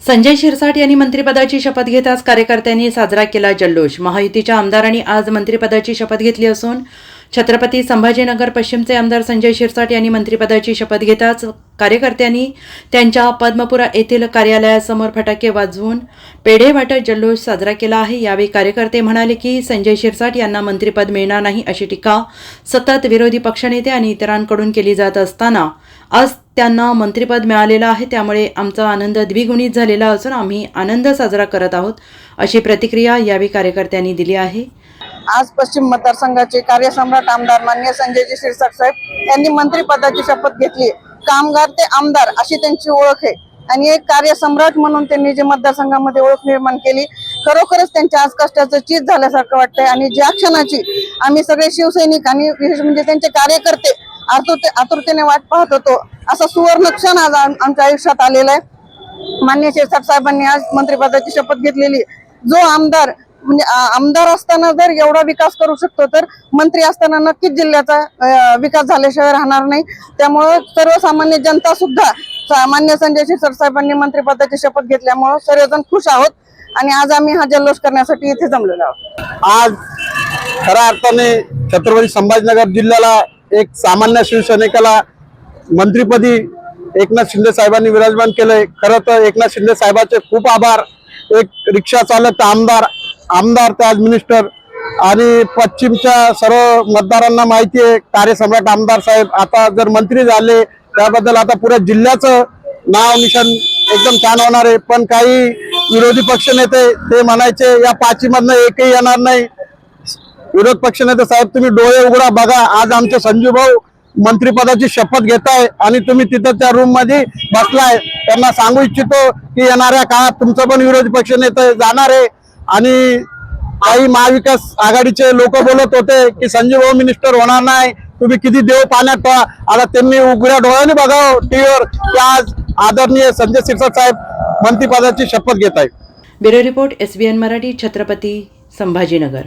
संजय शिरसाट यांनी मंत्रिपदाची शपथ घेताच कार्यकर्त्यांनी साजरा केला जल्लोष। महायुतीच्या आमदारांनी आज मंत्रिपदाची शपथ घेतली असून छत्रपती संभाजीनगर पश्चिमचे आमदार संजय शिरसाट यांनी मंत्रिपदाची शपथ घेताच कार्यकर्त्यांनी त्यांच्या पद्मपुरा येथील कार्यालयासमोर फटाके वाजवून पेढे वाटत जल्लोष साजरा केला आहे। यावेळी कार्यकर्ते म्हणाले की संजय शिरसाट यांना मंत्रिपद मिळणार नाही अशी टीका सतत विरोधी पक्षनेते आणि इतरांकडून केली जात असताना आज त्यांना मंत्रिपद मिळालेलं आहे, त्यामुळे आमचा आनंद द्विगुणित झालेला असून आम्ही आनंद साजरा करत आहोत अशी प्रतिक्रिया यावेळी कार्यकर्त्यांनी दिली आहे। आज पश्चिम मतदारसंघाचे कार्यसम्राट आमदार माननीय संजयजी शिरसाट साहेब यांनी मंत्रिपदाची शपथ घेतली। कामगार ते आमदार अशी त्यांची ओळख आहे आणि एक कार्यसम्राट म्हणून त्यांनी जे मतदारसंघामध्ये ओळख निर्माण केली, खरोखरच त्यांच्या आज कष्टाचं चीज झाल्यासारखं वाटतंय। आणि ज्या क्षणाची आम्ही सगळे शिवसैनिक आणि विशेष म्हणजे त्यांचे कार्यकर्ते आतुरतेने वाट पाहत होतो, असा सुवर्ण क्षण आज आमच्या आयुष्यात आलेला आहे। माननीय शिरसाट साहेबांनी आज मंत्रिपदाची शपथ घेतलेली। जो आमदार म्हणजे आमदार असताना जर एवढा विकास करू शकतो तर मंत्री असताना नक्कीच जिल्ह्याचा विकास झाल्याशिवाय राहणार नाही। त्यामुळे सर्वसामान्य जनता सुद्धा माननीय संजय शिरसाट साहेबांनी मंत्रिपदाची शपथ घेतल्यामुळे सर्वजण खुश आहोत आणि आज आम्ही हा जल्लोष करण्यासाठी इथे जमलेलो आहोत। आज खऱ्या अर्थाने छत्रपती संभाजीनगर जिल्ह्याला एक सामान्य शिवसैनिकाला मंत्रिपदी एकनाथ शिंदे साहेबांनी विराजमान केलंय। खरं तर एकनाथ शिंदे साहेबांचे खूप आभार। एक रिक्षा चालक आमदार ते आज मिनिस्टर आणि पश्चिमच्या सर्व मतदारांना माहिती आहे कार्यसम्राट आमदार साहेब आता जर मंत्री झाले त्याबद्दल आता पुऱ्या जिल्ह्याचं नाव निशाण एकदम छान होणार आहे। पण काही विरोधी पक्षनेते ते म्हणायचे या पाचीमधनं एकही येणार नाही। विरोध पक्षनेते साहेब तुम्ही डोळे उघडा बघा, आज आमचे संजू भाऊ मंत्रिपदाची शपथ घेताय आणि तुम्ही तिथं त्या रूम मध्ये बसलाय। त्यांना सांगू इच्छितो की येणाऱ्या काळात तुमचं पण विरोधी पक्षनेते जाणार आहे आणि काही महाविकास आघाडीचे लोक बोलत होते की संजू भाऊ मिनिस्टर होणार नाही, तुम्ही किती देव पाण्यात पहा। आता त्यांनी उघड्या डोळ्याने बघावं टीव्हीवर की आज आदरणीय संजय शिरसाट साहेब मंत्रिपदाची शपथ घेत आहेत। Bureau report SBN Marathi, Chhatrapati Sambhajinagar.